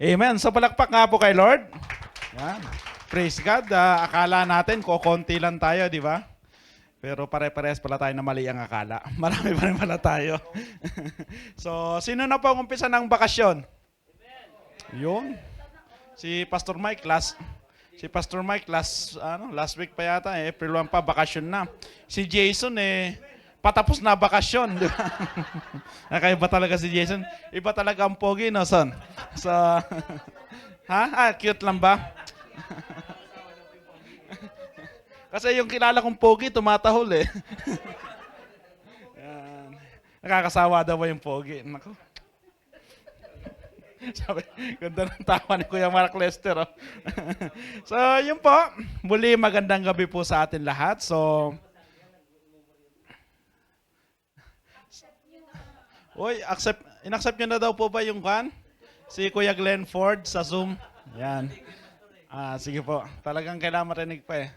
Amen. So palakpak nga po kay Lord. Yan. Praise God. Akala natin konti lang tayo, di ba? Pero pare-parehas pala tayo na mali ang akala. Marami pa rin pala tayo. So, sino na po ang umpisa ng bakasyon? Yun. Si Pastor Mike last week pa yata, April 1 pa, bakasyon na. Si Jason, patapos na bakasyon, di ba? Nakaiba talaga si Jason. Iba talaga ang pogi, no, son? So, cute lang ba? Kasi yung kilala kong pogi, tumatahol Yan. Nakakasawa daw ba yung pogi? Naku. Sabi, ganda ng tawa ni Kuya Mark Lester. Oh. So, yun po. Muli, magandang gabi po sa atin lahat. So, in-accept nyo na daw po ba yung kan? Si Kuya Glenn Ford sa Zoom. Yan. Sige po. Talagang kailangan marinig pa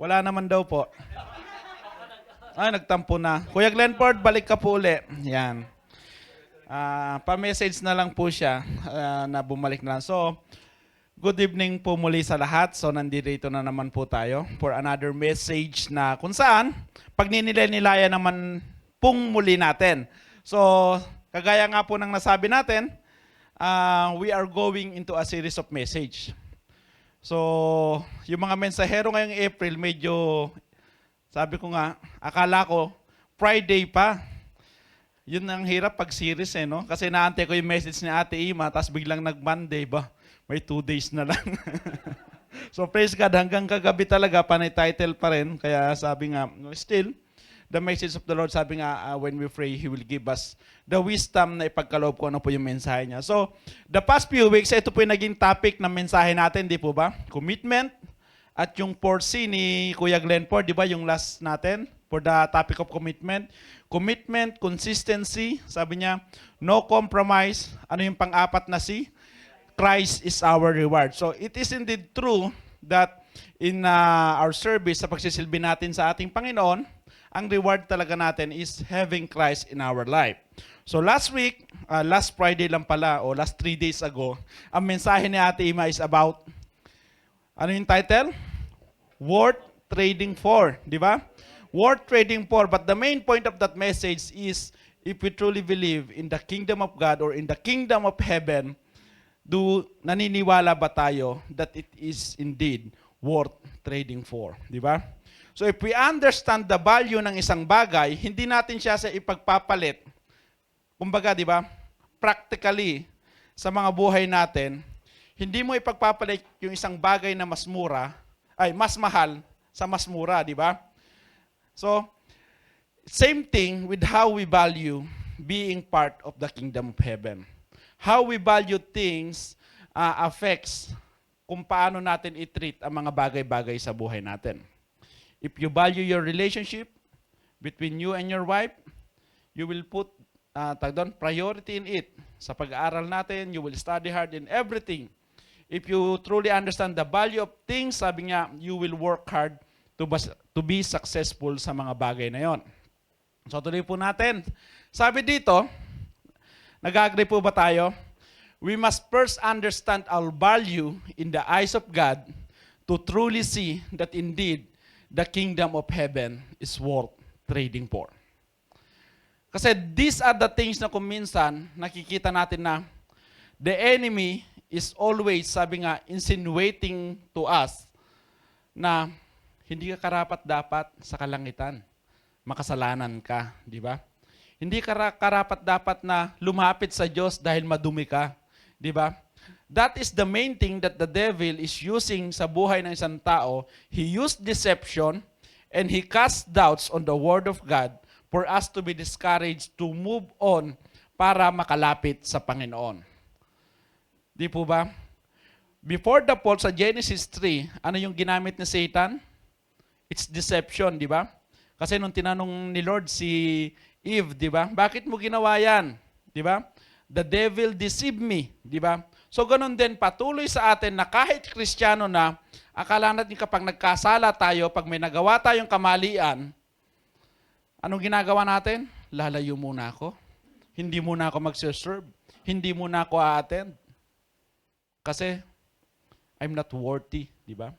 Wala naman daw po. Nagtampo na. Kuya Glenn Ford, balik ka po uli. Yan. Pa-message na lang po siya na bumalik na lang. So, good evening po muli sa lahat. So, nandito na naman po tayo for another message na kung saan, pag ninilay-nilaya naman pong muli natin. So, kagaya nga po ng nasabi natin, we are going into a series of message. So, yung mga mensahero ngayong April, medyo, sabi ko nga, akala ko, Friday pa. Yun ang hirap pag series no? Kasi naantay ko yung message ni Ate Ima, tapos biglang nag-Monday ba? May 2 days na lang. So, praise God, hanggang kagabi talaga, panay title pa rin. Kaya sabi nga, still, the message of the Lord, sabi nga, when we pray, He will give us the wisdom na ipagkaloob ko ano po yung mensahe niya. So, the past few weeks, ito po yung naging topic ng mensahe natin, di po ba? Commitment at yung 4C ni Kuya Glenn Ford, di ba? Yung last natin for the topic of commitment. Commitment, consistency, sabi niya, no compromise. Ano yung pang-apat na C? Christ is our reward. So, it is indeed true that in our service, sa pagsisilbi natin sa ating Panginoon, ang reward talaga natin is having Christ in our life. So last week, last Friday lang pala, o last 3 days ago, ang mensahe ni Ate Ima is about, ano yung title? Worth trading for, di ba? Worth trading for, but the main point of that message is, if we truly believe in the kingdom of God or in the kingdom of heaven, naniniwala ba tayo that it is indeed worth trading for, di ba? So if we understand the value ng isang bagay, hindi natin siya sa ipagpapalit. Kumbaga, di ba? Practically, sa mga buhay natin, hindi mo ipagpapalit yung isang bagay na mas mahal sa mas mura, di ba? So, same thing with how we value being part of the kingdom of heaven. How we value things affects kung paano natin i-treat ang mga bagay-bagay sa buhay natin. If you value your relationship between you and your wife, you will put priority in it. Sa pag-aaral natin, you will study hard in everything. If you truly understand the value of things, sabi niya, you will work hard to be successful sa mga bagay na yon. So tuloy po natin. Sabi dito, nag-agree po ba tayo? We must first understand our value in the eyes of God to truly see that indeed the kingdom of heaven is worth trading for. Kasi these are the things na kung minsan nakikita natin na the enemy is always, sabi nga, insinuating to us na hindi ka karapat-dapat sa kalangitan. Makasalanan ka, di ba? Hindi ka karapat-dapat na lumapit sa Diyos dahil madumi ka, di ba? That is the main thing that the devil is using sa buhay ng isang tao. He used deception and he cast doubts on the word of God for us to be discouraged to move on para makalapit sa Panginoon. Di po ba? Before the fall sa Genesis 3, ano yung ginamit ni Satan? It's deception, di ba? Kasi nung tinanong ni Lord si Eve, di ba? Bakit mo ginawa yan? Di ba? The devil deceived me, di ba? So ganun din, patuloy sa atin na kahit Kristiyano na, akala natin kapag nagkasala tayo, pag may nagawa tayong kamalian, anong ginagawa natin? Lalayo muna ako. Hindi muna ako mag-serve. hindi mo na ako a-attend. Kasi I'm not worthy, di ba?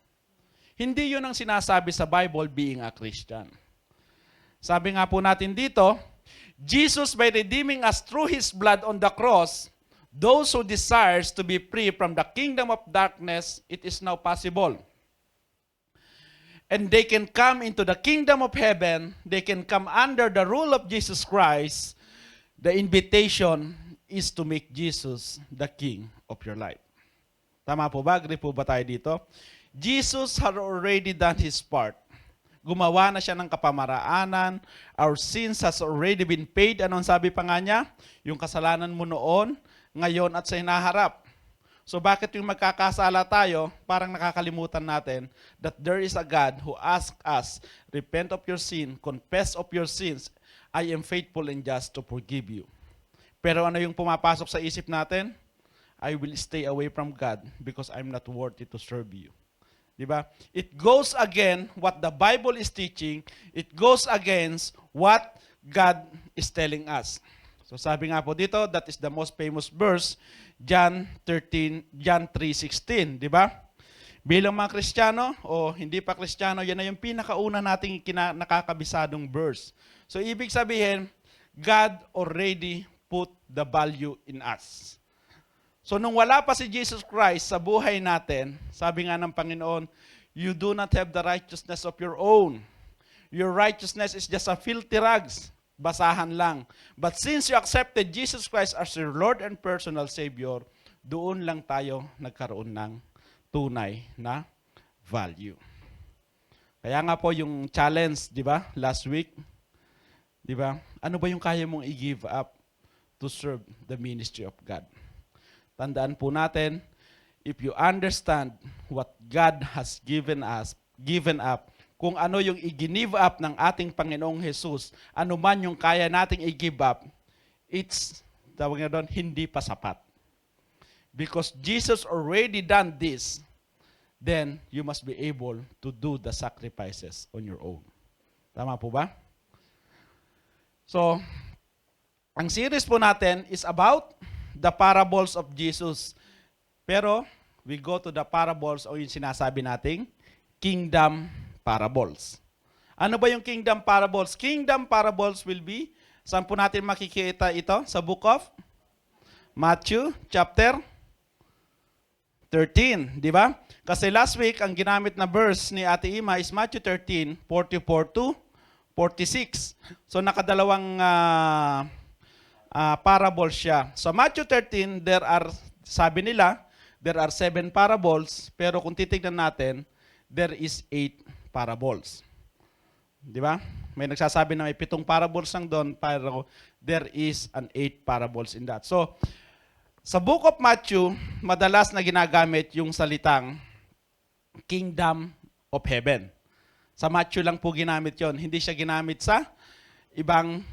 Hindi yun ang sinasabi sa Bible, being a Christian. Sabi nga po natin dito, Jesus, by redeeming us through His blood on the cross, those who desires to be free from the kingdom of darkness, it is now possible. And they can come into the kingdom of heaven, they can come under the rule of Jesus Christ. The invitation is to make Jesus the King of your life. Tama po ba? Agree po ba tayo dito? Jesus had already done His part. Gumawa na siya ng kapamaraanan. Our sins has already been paid. Anong sabi pa nga niya? Yung kasalanan mo noon, ngayon at sa hinaharap. So bakit yung magkakasala tayo, parang nakakalimutan natin that there is a God who asks us, repent of your sin, confess of your sins, I am faithful and just to forgive you. Pero ano yung pumapasok sa isip natin? I will stay away from God because I'm not worthy to serve you. Diba? It goes again what the Bible is teaching. It goes against what God is telling us. So sabi nga po dito, that is the most famous verse, John 3:16, di ba? Bilang mga Kristiyano o hindi pa Kristiyano, yan na yung pinakauna nating nakakabisadong verse. So ibig sabihin, God already put the value in us. So nung wala pa si Jesus Christ sa buhay natin, sabi nga ng Panginoon, you do not have the righteousness of your own. Your righteousness is just a filthy rags. Basahan lang. But since you accepted Jesus Christ as your Lord and personal Savior, doon lang tayo nagkaroon ng tunay na value. Kaya nga po yung challenge, di ba, last week, di ba, ano ba yung kaya mong i-give up to serve the ministry of God? Tandaan po natin, if you understand what God has given up, kung ano yung i-give up ng ating Panginoong Jesus, ano man yung kaya nating i-give up, it's, tawag nga doon, hindi pa sapat. Because Jesus already done this, then you must be able to do the sacrifices on your own. Tama po ba? So, ang series po natin is about the parables of Jesus. Pero, we go to the parables o yung sinasabi nating kingdom parables. Ano ba yung kingdom parables? Kingdom parables will be, saan po natin makikita ito? Sa book of Matthew, chapter 13, di ba? Kasi last week, ang ginamit na verse ni Ate Ima is Matthew 13, 44 to 46. So, nakadalawang parables siya. So Matthew 13, sabi nila, there are 7 parables, pero kung titignan natin, there is 8 parables. Di ba? May nagsasabi na may 7 parables lang doon, pero there is an 8 parables in that. So, sa book of Matthew, madalas na ginagamit yung salitang kingdom of heaven. Sa Matthew lang po ginamit yon. Hindi siya ginamit sa ibang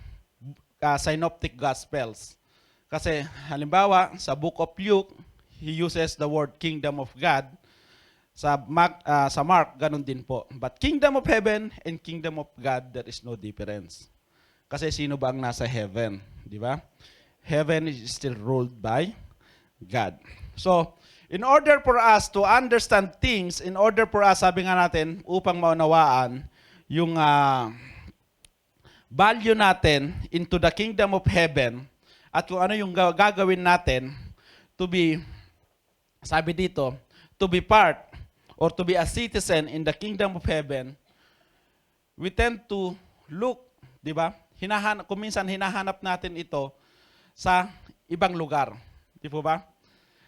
synoptic gospels. Kasi halimbawa, sa book of Luke, he uses the word kingdom of God. Sa Mark, ganun din po. But kingdom of heaven and kingdom of God, there is no difference. Kasi sino ba ang nasa heaven? Di ba? Heaven is still ruled by God. So, in order for us to understand things, in order for us, sabi nga natin, upang maunawaan yung value natin into the kingdom of heaven at kung ano yung gagawin natin to be, sabi dito, to be part or to be a citizen in the kingdom of heaven, we tend to look, di ba? Kung minsan hinahanap natin ito sa ibang lugar. Di po ba?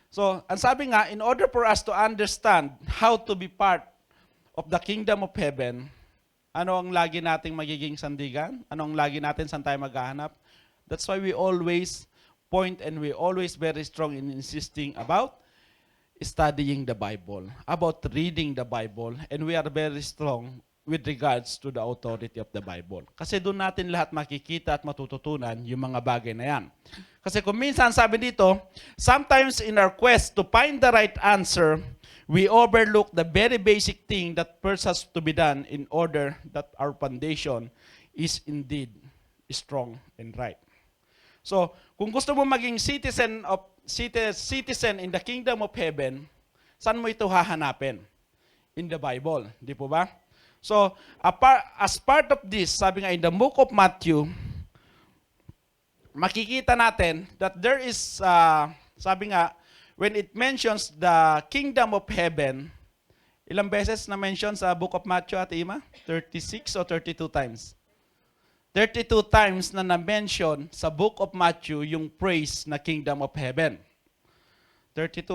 So, ang sabi nga, in order for us to understand how to be part of the kingdom of heaven, ano ang lagi nating magiging sandigan? Ano ang lagi natin saan tayo maghahanap? That's why we always point and we always very strong in insisting about studying the Bible, about reading the Bible, and we are very strong with regards to the authority of the Bible. Kasi doon natin lahat makikita at matututunan yung mga bagay na yan. Kasi kung minsan sabi dito, sometimes in our quest to find the right answer, we overlook the very basic thing that first has to be done in order that our foundation is indeed strong and right. So, kung gusto mo maging citizen in the kingdom of heaven, saan mo ito hahanapin? In the Bible, di po ba? So, as part of this, sabi nga in the book of Matthew, makikita natin that there is, sabi nga, when it mentions the kingdom of heaven, ilang beses na mention sa book of Matthew, Ate Ima? 36 o 32 times? 32 times na na-mention sa book of Matthew yung praise na kingdom of heaven. 32,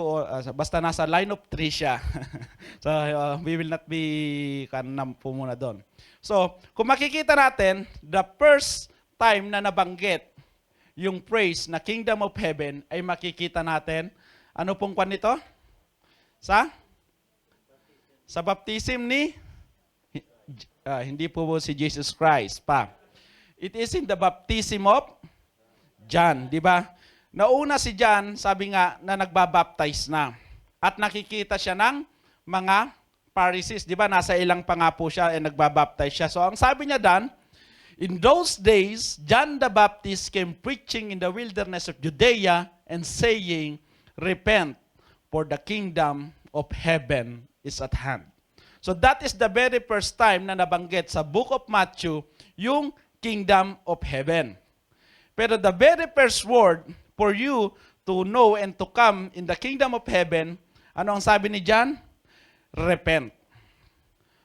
basta nasa line of 3 siya. So, we will not be kanam po muna doon. So, kung makikita natin, the first time na nabanggit yung praise na kingdom of heaven ay makikita natin, ano pong kwan nito? Sa baptism ni? Hindi po si Jesus Christ pa. It is in the baptism of John, di ba? Nauna si John, sabi nga, na nagbabaptize na. At nakikita siya ng mga Pharisees, di ba? Nasa ilang pa nga po siya, nagbabaptize siya. So ang sabi niya dan, in those days, John the Baptist came preaching in the wilderness of Judea and saying, repent, for the kingdom of heaven is at hand. So that is the very first time na nabanggit sa book of Matthew, yung kingdom of heaven. Pero the very first word for you to know and to come in the kingdom of heaven, ano ang sabi ni John? Repent.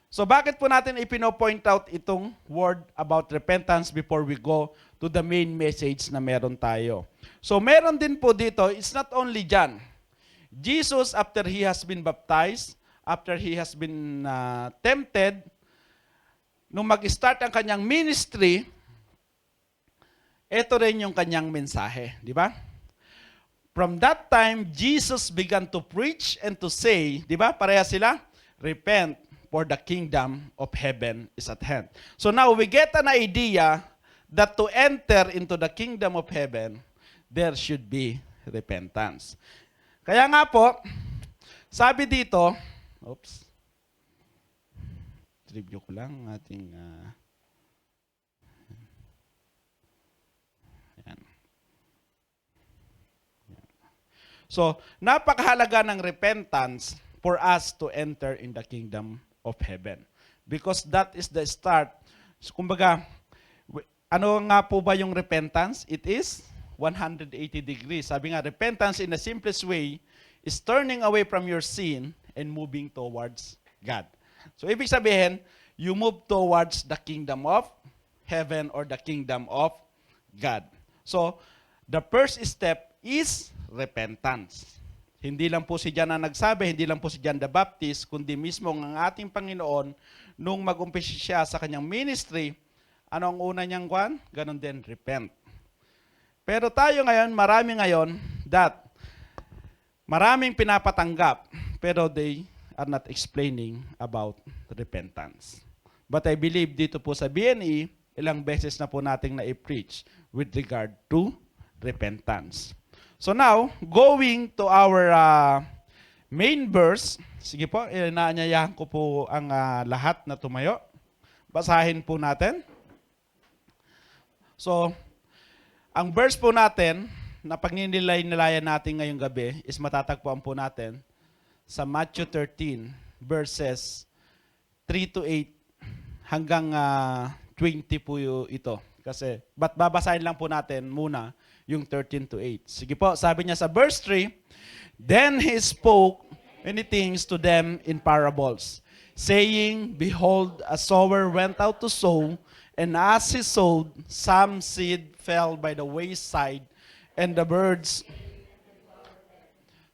So bakit po natin ipino-point out itong word about repentance before we go to the main message na meron tayo? So meron din po dito, it's not only John. Jesus, after he has been baptized, after he has been tempted, nung mag-start ang kanyang ministry, ito rin yung kanyang mensahe, di ba? From that time, Jesus began to preach and to say, di ba? Pareha sila, repent, for the kingdom of heaven is at hand. So now we get an idea that to enter into the kingdom of heaven, there should be repentance. Kaya nga po, sabi dito, review ko lang ating yan. So, napakahalaga ng repentance for us to enter in the kingdom of heaven. Because that is the start. So, kumbaga, ano nga po ba yung repentance? It is 180 degrees. Sabi nga, repentance in the simplest way is turning away from your sin and moving towards God. So, ibig sabihin, you move towards the kingdom of heaven or the kingdom of God. So, the first step is repentance. Hindi lang po si John na nagsabi, hindi lang po si John the Baptist, kundi mismo ang ating Panginoon, nung mag-umpisa siya sa kanyang ministry, ano ang una niyang kwan? Ganon din, repent. Pero tayo ngayon, maraming pinapatanggap, pero they are not explaining about repentance. But I believe dito po sa BNE, ilang beses na po nating na-preach with regard to repentance. So now, going to our main verse, sige po, inaanyayahan ko po ang lahat na tumayo. Basahin po natin. So, ang verse po natin, na pagninilay-nilayan natin ngayong gabi, is matatagpuan po natin sa Matthew 13, verses 3 to 8 hanggang 20 po ito. Kasi, babasahin lang po natin muna yung 13 to 8. Sige po, sabi niya sa verse 3, then he spoke many things to them in parables, saying, behold, a sower went out to sow, and as he sowed, some seed fell by the wayside, and the birds,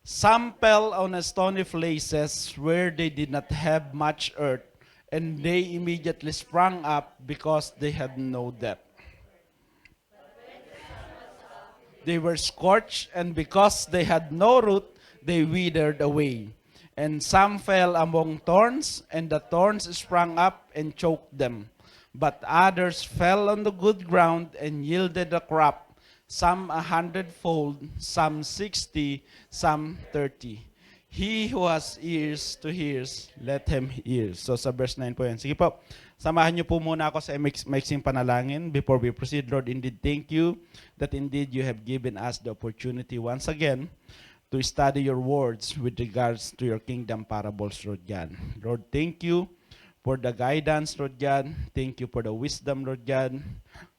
some fell on stony places where they did not have much earth, and they immediately sprang up because they had no depth. They were scorched, and because they had no root, they withered away. And some fell among thorns, and the thorns sprang up and choked them. But others fell on the good ground and yielded a crop, some 100-fold, some 60, some 30. He who has ears to hear, let him hear. So sa verse 9 po yan. Sige po, samahan niyo po muna ako sa maiksing panalangin before we proceed. Lord, indeed, thank you that indeed you have given us the opportunity once again to study your words with regards to your kingdom parables, Lord God. Lord, thank you for the guidance, Lord God. Thank you for the wisdom, Lord God.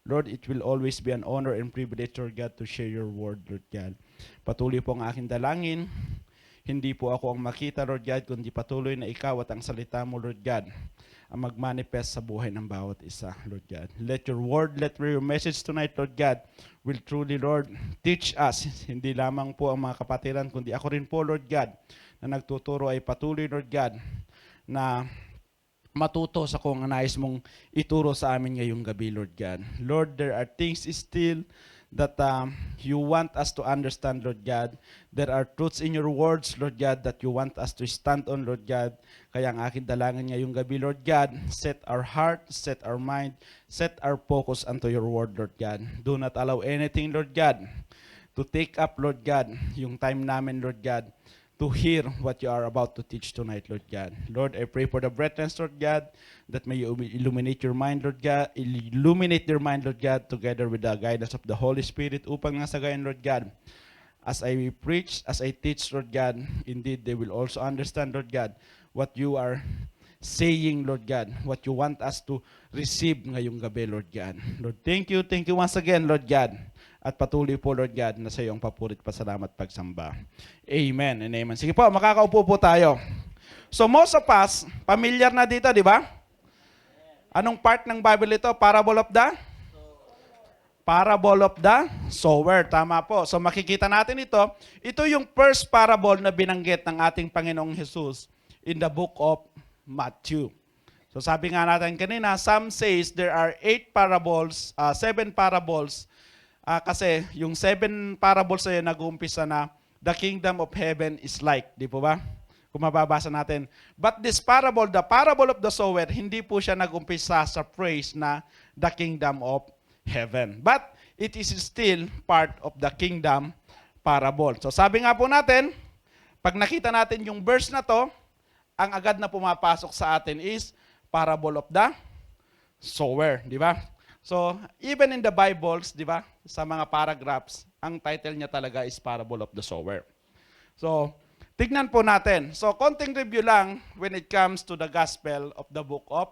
Lord, it will always be an honor and privilege, Lord God, to share your word, Lord God. Patuloy po ang aking dalangin. Hindi po ako ang makita, Lord God, kundi patuloy na ikaw at ang salita mo, Lord God, ang magmanifest sa buhay ng bawat isa, Lord God. Let your word, let your message tonight, Lord God, will truly, Lord, teach us. Hindi lamang po ang mga kapatiran, kundi ako rin po, Lord God, na nagtuturo ay patuloy, Lord God, na matuto sa kung nais mong ituro sa amin ngayong gabi, Lord God. Lord, there are things still that you want us to understand, Lord God. There are truths in your words, Lord God, that you want us to stand on, Lord God. Kaya ang aking dalangin ngayong gabi, Lord God, set our heart, set our mind, set our focus unto your word, Lord God. Do not allow anything, Lord God, to take up, Lord God, yung time namin, Lord God, to hear what you are about to teach tonight, Lord God. Lord, I pray for the brethren, Lord God, that may you illuminate your mind, Lord God, illuminate their mind, Lord God, together with the guidance of the Holy Spirit, upang nga sa gayon, Lord God, as I preach, as I teach, Lord God, indeed, they will also understand, Lord God, what you are saying, Lord God, what you want us to receive ngayong gabi, Lord God. Lord, thank you once again, Lord God. At patuloy po, Lord God, na sa iyong papurit pasalamat pagsamba. Amen and amen. Sige po, makakaupo po tayo. So most of us, familiar na dito, di ba? Anong part ng Bible ito? Parable of the sower. Tama po. So makikita natin ito. Ito yung first parable na binanggit ng ating Panginoong Jesus in the book of Matthew. So sabi nga natin kanina, some says there are 7 parables, kasi yung 7 parables ay nag-uumpisa na the kingdom of heaven is like, di po ba? Kung mababasa natin. But this parable, the parable of the sower, hindi po siya nag-umpisa sa phrase na the kingdom of heaven. But it is still part of the kingdom parable. So sabi nga po natin, pag nakita natin yung verse na to, ang agad na pumapasok sa atin is parable of the sower, di ba? So, even in the Bibles, di ba, sa mga paragraphs, ang title niya talaga is Parable of the Sower. So, tignan po natin. So, konting review lang when it comes to the Gospel of the book of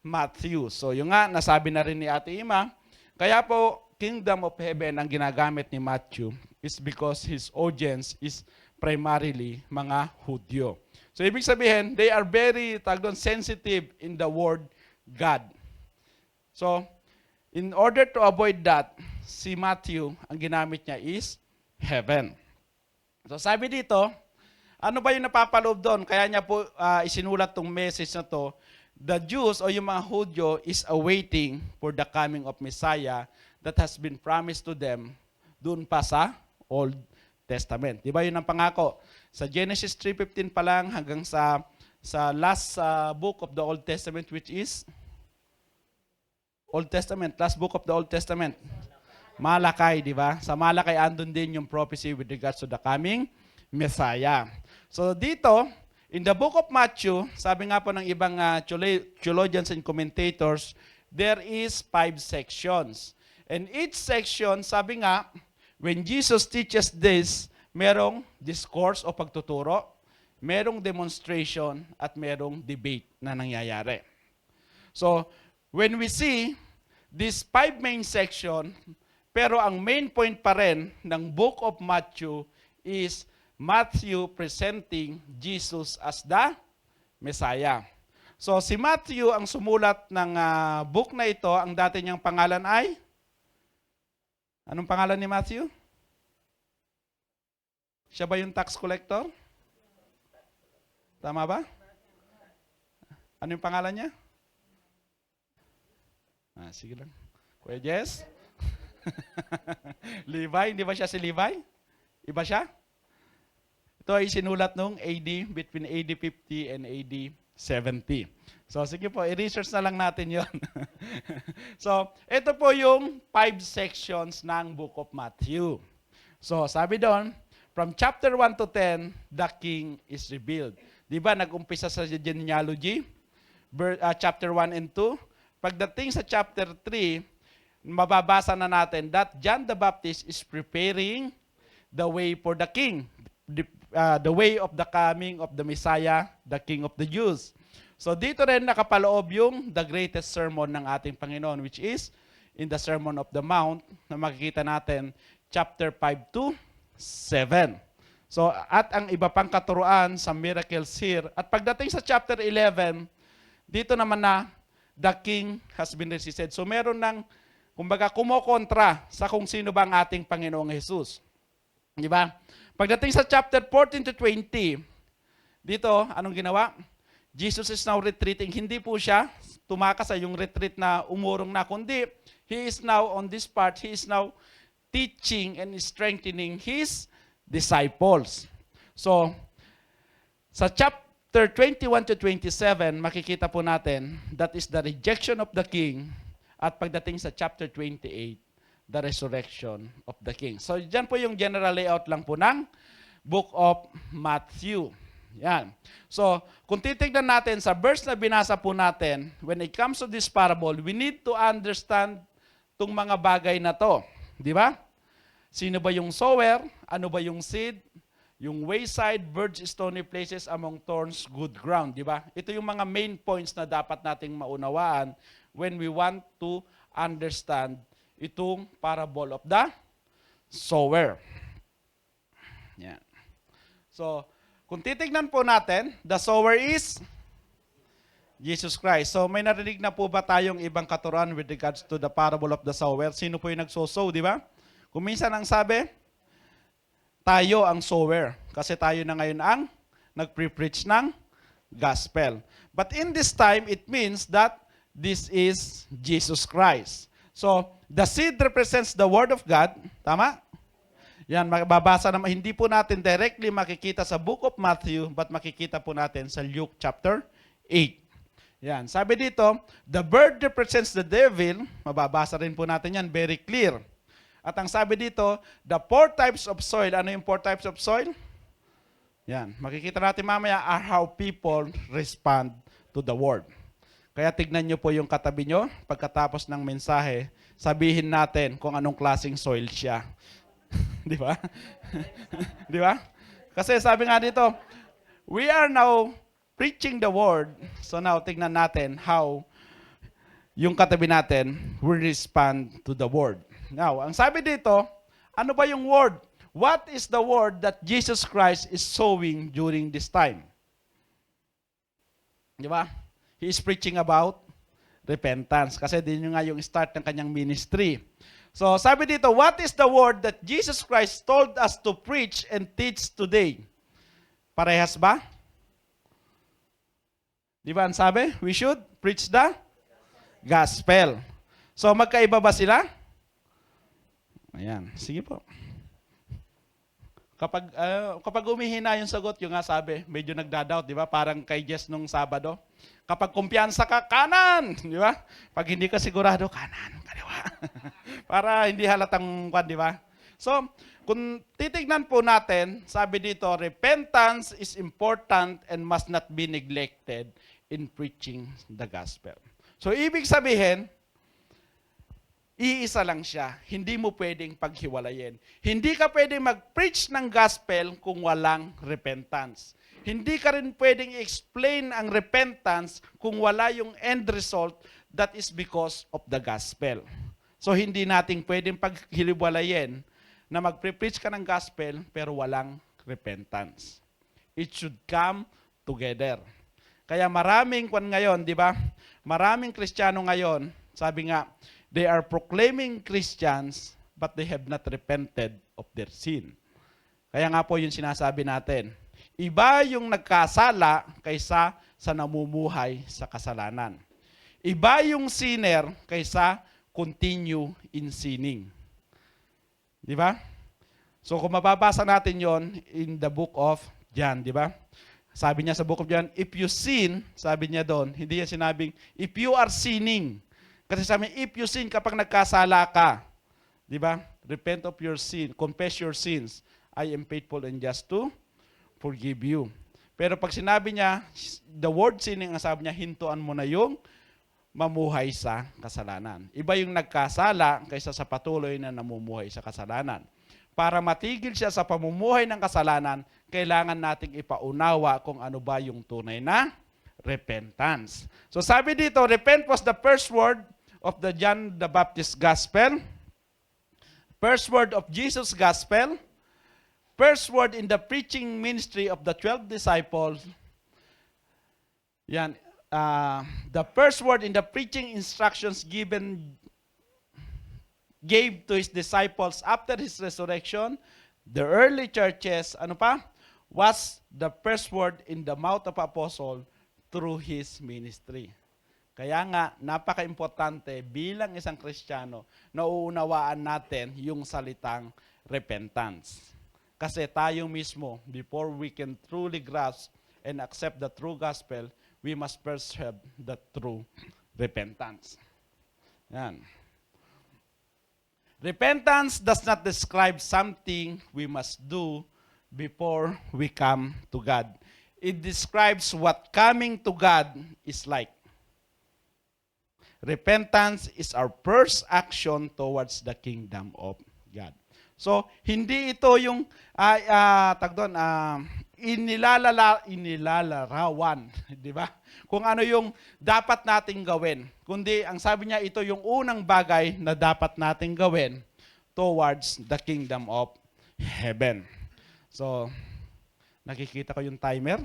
Matthew. So, yung nga, nasabi na rin ni Ate Ima, kaya po, Kingdom of Heaven ang ginagamit ni Matthew is because his audience is primarily mga Hudyo. So, ibig sabihin, they are very sensitive in the word God. So, in order to avoid that, si Matthew, ang ginamit niya is heaven. So sabi dito, ano ba yung napapaloob doon? Kaya niya po isinulat tong message na to. The Jews o yung mga Hudyo is awaiting for the coming of Messiah that has been promised to them doon pa sa Old Testament. Di ba yun ang pangako? Sa Genesis 3:15 pa lang hanggang sa last book of the Old Testament, which is Old Testament, last book of the Old Testament. Malakay, di ba? Sa Malakay, andun din yung prophecy with regards to the coming Messiah. So dito, in the book of Matthew, sabi nga po ng ibang theologians and commentators, there is 5 sections. And each section, sabi nga, when Jesus teaches this, merong discourse o pagtuturo, merong demonstration, at merong debate na nangyayari. So, when we see these 5 main section, pero ang main point pa rin ng book of Matthew is Matthew presenting Jesus as the Messiah. So si Matthew ang sumulat ng book na ito, ang dati niyang pangalan ay? Anong pangalan ni Matthew? Siya ba yung tax collector? Tama ba? Ano yung pangalan niya? Sige lang. Kuya Jess? Levi? Hindi ba siya si Levi? Iba siya? Ito ay sinulat nung between AD 50 and AD 70. So sige po, i-research na lang natin yon. So, ito po yung 5 sections ng Book of Matthew. So, sabi doon, from chapter 1 to 10, the king is revealed. Di ba, nag-umpisa sa genealogy, chapter 1 and 2. Pagdating sa chapter 3, mababasa na natin that John the Baptist is preparing the way for the king, the way of the coming of the Messiah, the King of the Jews. So dito rin nakapaloob yung the greatest sermon ng ating Panginoon, which is in the Sermon of the Mount, na makikita natin chapter 5 to 7. So, at ang iba pang katuruan sa miracles here. At pagdating sa chapter 11, dito naman na the king has been resisted. So, meron ng, kumbaga, kumokontra sa kung sino ba ang ating Panginoong Jesus. Di ba? Pagdating sa chapter 14 to 20, dito, anong ginawa? Jesus is now retreating. Hindi po siya tumakas sa yung retreat na umurong na, kundi he is now on this part, he is now teaching and strengthening his disciples. So, sa chapter 21 to 27, makikita po natin, that is the rejection of the king. At pagdating sa chapter 28, the resurrection of the king. So, dyan po yung general layout lang po ng book of Matthew. Yan. So, kung titignan natin sa verse na binasa po natin, when it comes to this parable, we need to understand itong mga bagay na to. Di ba? Sino ba yung sower? Ano ba yung seed? Yung wayside, birds, stony places, among thorns, good ground. Di ba? Ito yung mga main points na dapat nating maunawaan when we want to understand itong parable of the sower. Yan. So, kung titignan po natin, the sower is Jesus Christ. So, may narinig na po ba tayong ibang katuruan with regards to the parable of the sower? Sino po yung nagsosow, di ba? Kung minsan ang sabi, tayo ang sower. Kasi tayo na ngayon ang nagpre-preach ng gospel. But in this time, it means that this is Jesus Christ. So, the seed represents the Word of God. Tama? Yan, mababasa naman. Hindi po natin directly makikita sa book of Matthew, but makikita po natin sa Luke chapter 8. Yan, sabi dito, the bird represents the devil. Mababasa rin po natin yan, very clear. At ang sabi dito, the four types of soil. Ano yung four types of soil? Yan, makikita natin mamaya are how people respond to the word. Kaya tignan nyo po yung katabi nyo, pagkatapos ng mensahe, sabihin natin kung anong klaseng soil siya. Di ba? Di ba? Kasi sabi nga dito, we are now preaching the word. So now, tignan natin how yung katabi natin will respond to the word. Now, ang sabi dito, ano ba yung word? What is the word that Jesus Christ is sowing during this time? Di ba? He is preaching about repentance. Kasi din yung nga yung start ng kanyang ministry. So, sabi dito, what is the word that Jesus Christ told us to preach and teach today? Parehas ba? Di ba ang sabi? We should preach the gospel. So, magkaiba ba sila? Ayan. Sige po. Kapag umihina yung sagot, yung nga sabi, medyo nagdadoubt, di ba? Parang kay Jess nung Sabado. Kapag kumpiyansa ka, kanan! Di ba? Pag hindi ka sigurado, kanan, kaliwa. Para hindi halatang kwan, di ba? So, kung titignan po natin, sabi dito, repentance is important and must not be neglected in preaching the gospel. So, ibig sabihin, iisa lang siya. Hindi mo pwedeng paghiwalayin. Hindi ka pwedeng mag-preach ng gospel kung walang repentance. Hindi ka rin pwedeng explain ang repentance kung wala yung end result that is because of the gospel. So, hindi natin pwedeng paghiwalayin na mag-preach ka ng gospel pero walang repentance. It should come together. Kaya maraming kwan ngayon, di ba? Maraming Kristiyano ngayon, sabi nga, they are proclaiming Christians, but they have not repented of their sin. Kaya nga po yung sinasabi natin, iba yung nagkasala kaysa sa namumuhay sa kasalanan. Iba yung sinner kaysa continue in sinning. Di ba? So kung mababasa natin yon in the book of John, di ba? Sabi niya sa book of John, if you sin, sabi niya doon, hindi niya sinabing, if you are sinning. Kasi sabi, if you sin, kapag nagkasala ka, di ba? Repent of your sin, confess your sins, I am faithful and just to forgive you. Pero pag sinabi niya, the word sinning, ang sabi niya, hintuan mo na yung mamuhay sa kasalanan. Iba yung nagkasala kaysa sa patuloy na namumuhay sa kasalanan. Para matigil siya sa pamumuhay ng kasalanan, kailangan nating ipaunawa kung ano ba yung tunay na repentance. So sabi dito, repent was the first word of the John the Baptist Gospel, first word of Jesus' Gospel, first word in the preaching ministry of the 12 disciples. Yan, the first word in the preaching instructions gave to his disciples after his resurrection, the early churches, ano pa? Was the first word in the mouth of apostle through his ministry. Kaya nga, napaka-importante bilang isang Kristiyano na uunawaan natin yung salitang repentance. Kasi tayo mismo, before we can truly grasp and accept the true gospel, we must first have the true repentance. Yan. Repentance does not describe something we must do before we come to God. It describes what coming to God is like. Repentance is our first action towards the kingdom of God. So, hindi ito yung inilalarawan, di ba? Kung ano yung dapat nating gawin. Kundi, ang sabi niya, ito yung unang bagay na dapat nating gawin towards the kingdom of heaven. So, nakikita ko yung timer.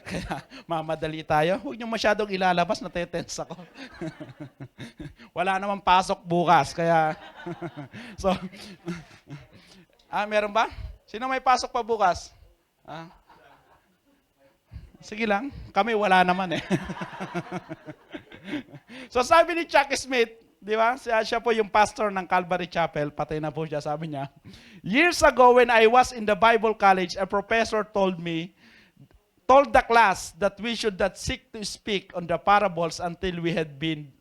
Kaya mamadali tayo. Huwag niyo masyadong ilalabas, natetense ako. Wala namang pasok bukas, kaya... So, meron ba? Sino may pasok pa bukas? Sige lang, kami wala naman eh. So sabi ni Chuck Smith, di ba? Siya po yung pastor ng Calvary Chapel, patay na po siya, sabi niya, years ago when I was in the Bible college, a professor told the class that we should not seek to speak on the parables until we had been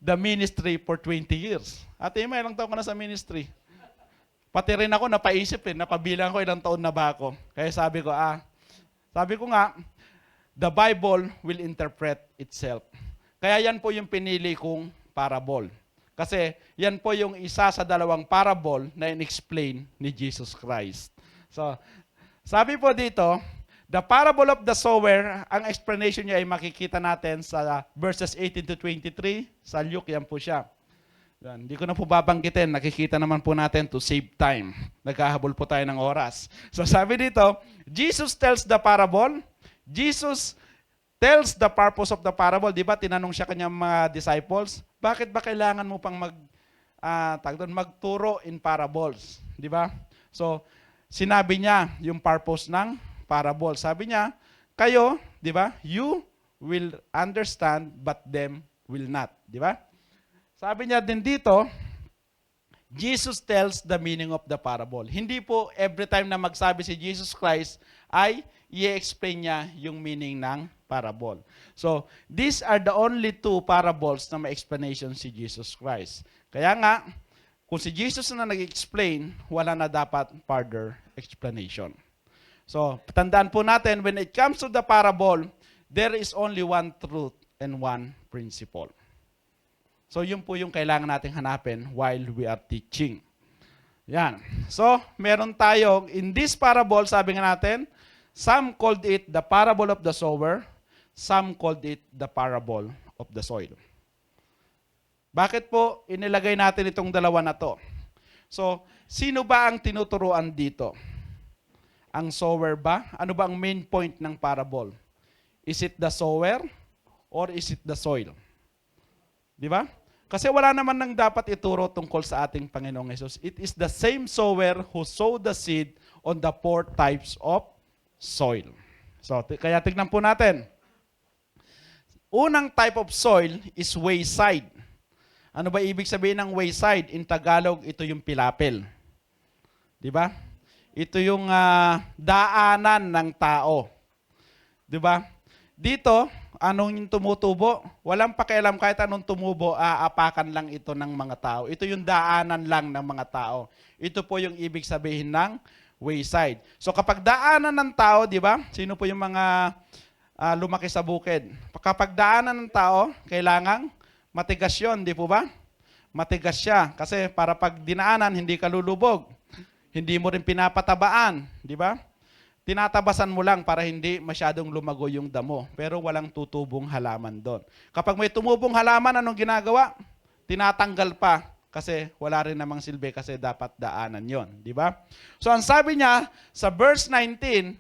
the ministry for 20 years. Ate, may ilang taon ka na sa ministry? Pati rin ako napaisip napabilang ko ilang taon na ba ako. Kaya sabi ko nga, the Bible will interpret itself. Kaya yan po yung pinili kong parable. Kasi yan po yung isa sa dalawang parable na in-explain ni Jesus Christ. So, sabi po dito, the parable of the sower, ang explanation niya ay makikita natin sa verses 18 to 23. Sa Luke, yan po siya. Yan. Hindi ko na po babanggitin. Nakikita naman po natin to save time. Nagkahabol po tayo ng oras. So sabi dito, Jesus tells the parable. Jesus tells the purpose of the parable. Di ba, tinanong siya kanyang mga disciples, bakit ba kailangan mo pang magturo in parables? Di ba? So, sinabi niya yung purpose ng parable. Sabi niya, kayo, di ba, you will understand but them will not. Di ba? Sabi niya din dito, Jesus tells the meaning of the parable. Hindi po every time na magsabi si Jesus Christ ay i-explain niya yung meaning ng parable. So, these are the only two parables na may explanation si Jesus Christ. Kaya nga, kung si Jesus na nag-explain, wala na dapat further explanation. So, tandaan po natin, when it comes to the parable, there is only one truth and one principle. So, yun po yung kailangan nating hanapin while we are teaching. Yan. So, meron tayo, in this parable, sabi nga natin, some called it the parable of the sower, some called it the parable of the soil. Bakit po inilagay natin itong dalawa na to? So, sino ba ang tinuturuan dito? Ang sower ba? Ano ba ang main point ng parable? Is it the sower or is it the soil? Di ba? Kasi wala naman nang dapat ituro tungkol sa ating Panginoong Hesus. It is the same sower who sowed the seed on the 4 types of soil. So, kaya tignan po natin. Unang type of soil is wayside. Ano ba ibig sabihin ng wayside? In Tagalog, ito yung pilapil. Di ba? Ito yung daanan ng tao. Di ba? Dito, anong yung tumutubo? Walang pakialam kahit anong tumubo, aapakan lang ito ng mga tao. Ito yung daanan lang ng mga tao. Ito po yung ibig sabihin ng wayside. So kapag daanan ng tao, di ba? Sino po yung mga lumaki sa bukid? Kapag daanan ng tao, kailangang matigas yun, di po ba? Matigas siya. Kasi para pag dinaanan, hindi ka lulubog. Hindi mo rin pinapatabaan, di ba? Tinatabasan mo lang para hindi masyadong lumago yung damo. Pero walang tutubong halaman doon. Kapag may tumubong halaman, anong ginagawa? Tinatanggal pa. Kasi wala rin namang silbi kasi dapat daanan yon, di ba? So ang sabi niya sa verse 19,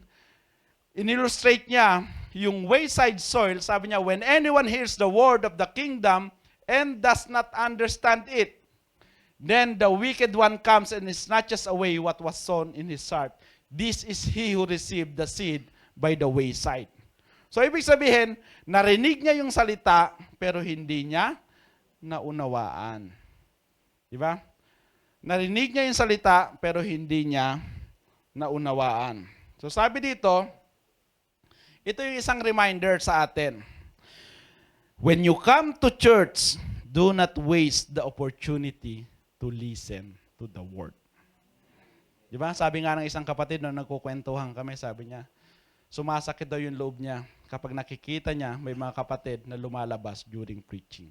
in-illustrate niya yung wayside soil. Sabi niya, when anyone hears the word of the kingdom and does not understand it, then the wicked one comes and snatches away what was sown in his heart. This is he who received the seed by the wayside. So ibig sabihin, narinig niya yung salita pero hindi niya naunawaan. Di ba? Narinig niya yung salita pero hindi niya naunawaan. So sabi dito, ito yung isang reminder sa atin. When you come to church, do not waste the opportunity to listen to the word. Di ba? Sabi nga ng isang kapatid nung nagkukwentuhan kami, sabi niya, sumasakit daw yung loob niya kapag nakikita niya may mga kapatid na lumalabas during preaching.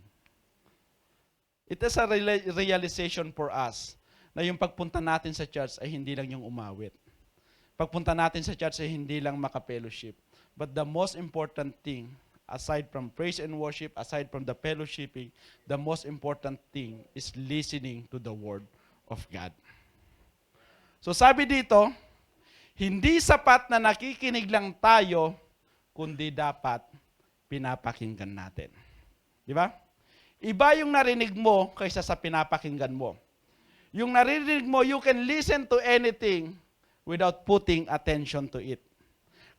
It is a realization for us na yung pagpunta natin sa church ay hindi lang yung umawit. Pagpunta natin sa church ay hindi lang maka-fellowship. But the most important thing, aside from praise and worship, aside from the fellowshipping, the most important thing is listening to the word of God. So sabi dito, hindi sapat na nakikinig lang tayo, kundi dapat pinapakinggan natin. Di ba? Iba yung narinig mo kaysa sa pinapakinggan mo. Yung narinig mo, you can listen to anything without putting attention to it.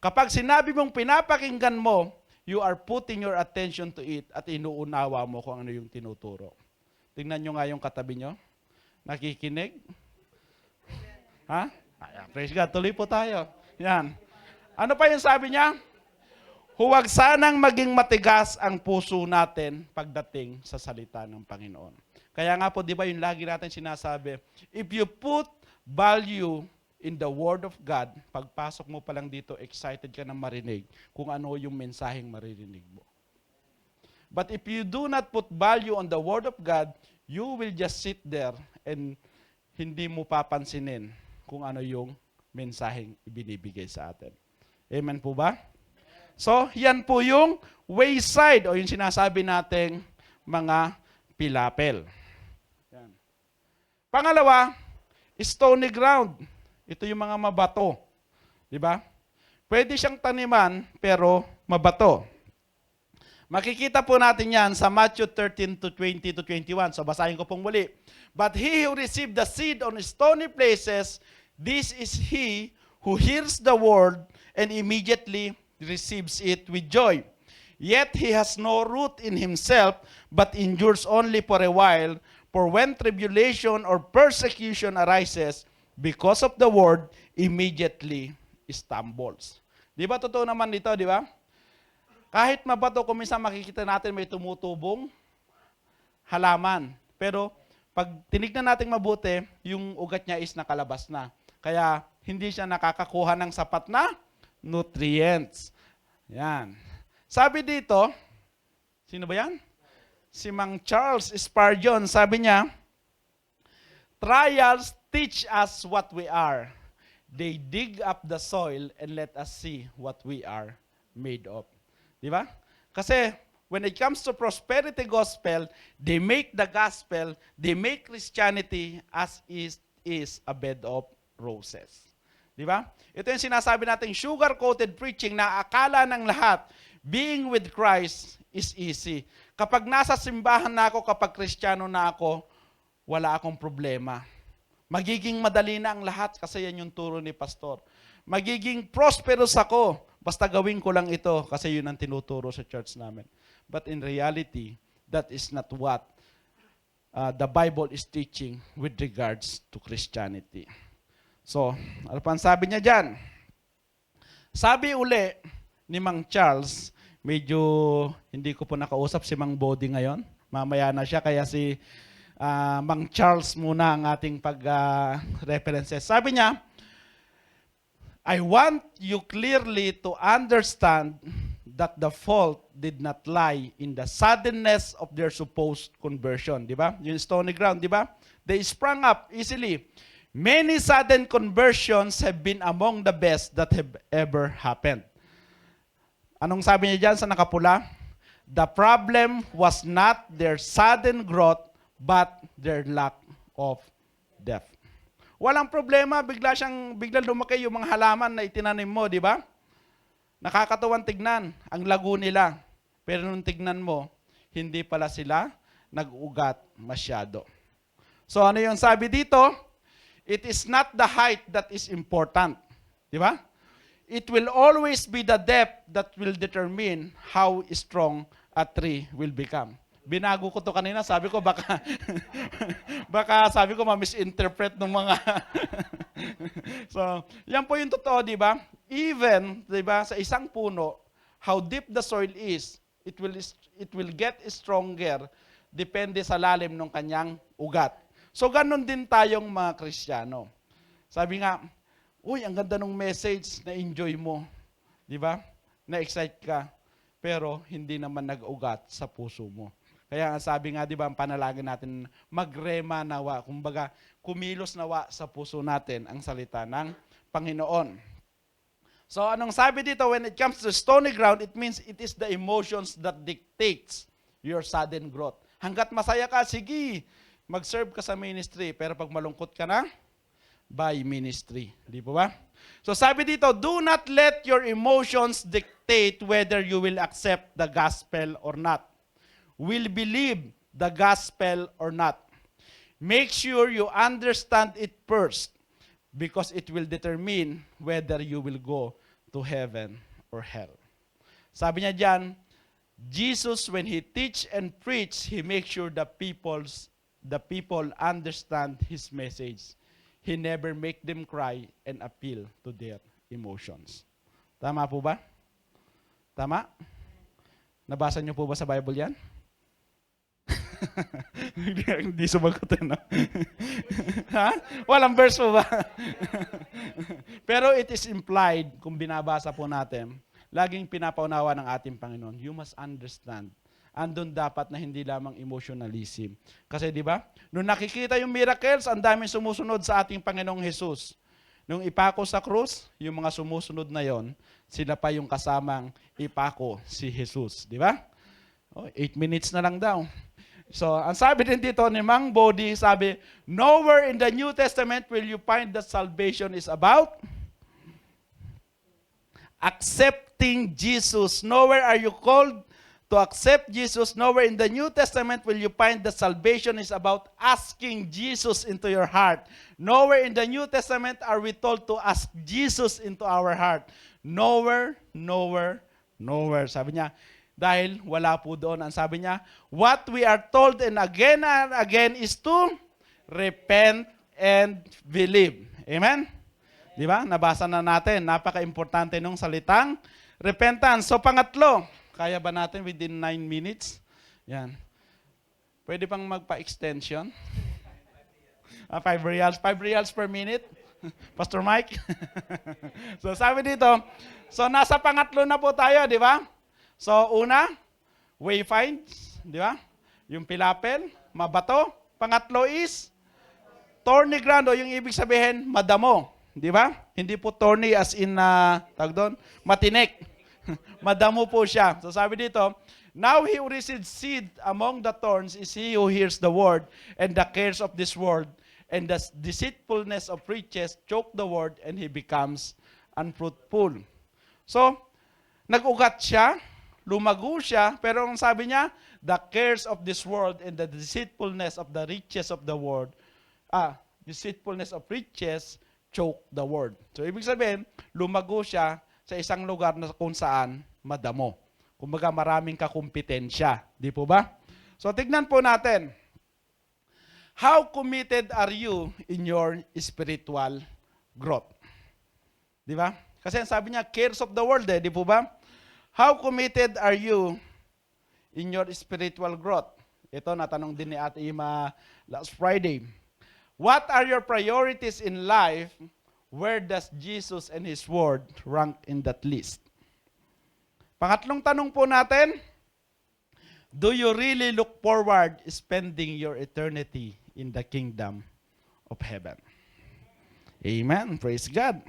Kapag sinabi mong pinapakinggan mo, you are putting your attention to it at inuunawa mo kung ano yung tinuturo. Tingnan nyo nga yung katabi nyo. Nakikinig? Ha? Praise God. Tuloy po tayo. Yan. Ano pa yung sabi niya? Huwag sanang maging matigas ang puso natin pagdating sa salita ng Panginoon. Kaya nga po, di ba yung lagi natin sinasabi, if you put value in the Word of God, pagpasok mo pa lang dito, excited ka na marinig kung ano yung mensaheng maririnig mo. But if you do not put value on the Word of God, you will just sit there and hindi mo papansinin kung ano yung mensaheng ibinibigay sa atin. Amen po ba? So, yan po yung wayside o yung sinasabi nating mga pilapel. Yan. Pangalawa, stony ground. Ito yung mga mabato. Di ba? Pwede siyang taniman pero mabato. Makikita po natin yan sa Matthew 13 to 20 to 21. So basahin ko pong muli. But he who received the seed on stony places, this is he who hears the word and immediately receives it with joy. Yet he has no root in himself, but endures only for a while. For when tribulation or persecution arises because of the word, immediately stumbles. Di ba totoo naman dito, di ba? Kahit mabato, kung minsan makikita natin may tumutubong halaman. Pero pag tinignan natin mabuti, yung ugat niya is nakalabas na. Kaya hindi siya nakakakuha ng sapat na nutrients. Yan. Sabi dito, sino ba yan? Si Mang Charles Spurgeon, sabi niya, trials teach us what we are. They dig up the soil and let us see what we are made of. Di ba? Kasi when it comes to prosperity gospel, they make the gospel, they make Christianity as is a bed of roses. Di ba? Ito yung sinasabi nating sugar-coated preaching na akala ng lahat, being with Christ is easy. Kapag nasa simbahan na ako, kapag Kristiyano na ako, wala akong problema. Magiging madali na ang lahat kasi yan yung turo ni Pastor. Magiging prosperous ako, basta gawin ko lang ito kasi yun ang tinuturo sa church namin. But in reality, that is not what the Bible is teaching with regards to Christianity. So, ano pa ang sabi niya dyan? Sabi uli ni Mang Charles, medyo hindi ko po nakausap si Mang Body ngayon. Mamaya na siya, kaya si Mang Charles muna ang ating pag-references. Sabi niya, I want you clearly to understand that the fault did not lie in the suddenness of their supposed conversion. Di ba? Yung stony ground, di ba? They sprang up easily. Many sudden conversions have been among the best that have ever happened. Anong sabi niya dyan sa nakapula? The problem was not their sudden growth, but their lack of depth. Walang problema, biglang lumaki yung mga halaman na itinanim mo, di ba? Nakakatuwang tignan, ang lago nila. Pero nung tignan mo, hindi pala sila nag-ugat masyado. So ano yung sabi dito? It is not the height that is important. Di ba? It will always be the depth that will determine how strong a tree will become. Binago ko to kanina, sabi ko baka sabi ko ma-misinterpret ng mga So, yan po yung totoo, di ba? Even, di ba, sa isang puno, how deep the soil is, it will get stronger depende sa lalim ng kanyang ugat. So, ganun din tayong mga Kristiyano. Sabi nga, uy, ang ganda ng message, na-enjoy mo. Di ba? Na-excite ka. Pero, hindi naman nag-ugat sa puso mo. Kaya ang sabi nga, di ba, ang panalangin natin, magrema nawa, kumbaga, kumilos nawa sa puso natin ang salita ng Panginoon. So, anong sabi dito, when it comes to stony ground, it means it is the emotions that dictates your sudden growth. Hanggat masaya ka, sige, mag-serve ka sa ministry, pero pag malungkot ka na, by ministry. Di po ba? So, sabi dito, do not let your emotions dictate whether you will accept the gospel or not. Will believe the gospel or not. Make sure you understand it first because it will determine whether you will go to heaven or hell. Sabi niya diyan, Jesus, when He teach and preach, He makes sure the people understand His message. He never make them cry and appeal to their emotions. Tama po ba? Tama? Nabasa niyo po ba sa Bible yan? Hindi sumagot na. Ha? Walang verse po ba? Pero it is implied, kung binabasa po natin, laging pinapaunawa ng ating Panginoon, you must understand. Andun dapat na hindi lamang emotionalism. Kasi di ba, nung nakikita yung miracles, ang daming sumusunod sa ating Panginoong Jesus. Nung ipako sa krus, yung mga sumusunod na yon, sila pa yung kasamang ipako si Jesus. Di ba? 8 minutes na lang daw. So, ang sabi din dito ni Mang Body, sabi, nowhere in the New Testament will you find that salvation is about accepting Jesus. Nowhere are you called to accept Jesus. Nowhere in the New Testament will you find that salvation is about asking Jesus into your heart. Nowhere in the New Testament are we told to ask Jesus into our heart. Nowhere, nowhere, nowhere. Sabi niya, dahil wala po doon. Ang sabi niya, what we are told and again is to repent and believe. Amen? Di ba? Nabasa na natin. Napaka-importante nung salitang repentance. So pangatlo, kaya ba natin within 9 minutes? Yan. Pwede pang magpa-extension? 5 reals. 5 reals per minute? Pastor Mike? So sabi dito, so nasa pangatlo na po tayo, di ba? So, una, wayfinds, di ba? Yung pilapel, mabato. Pangatlo is, thorny ground, o yung ibig sabihin, madamo. Di ba? Hindi po thorny as in, tag doon, matinik. Madamo po siya. So, sabi dito, now he who receives seed among the thorns is he who hears the word, and the cares of this world, and the deceitfulness of riches choke the word, and he becomes unfruitful. So, nag-ugat siya, lumago siya, pero ang sabi niya, the cares of this world and the deceitfulness of the riches of the world, deceitfulness of riches choke the word. So, ibig sabihin, lumago siya sa isang lugar na kung saan madamo. Kumbaga, maraming kakumpetensya. Di po ba? So, tignan po natin. How committed are you in your spiritual growth? Di ba? Kasi sabi niya, cares of the world, di po ba? How committed are you in your spiritual growth? Ito, natanong din ni Ate Ima last Friday. What are your priorities in life? Where does Jesus and His Word rank in that list? Pangatlong tanong po natin, do you really look forward spending your eternity in the kingdom of heaven? Amen. Praise God.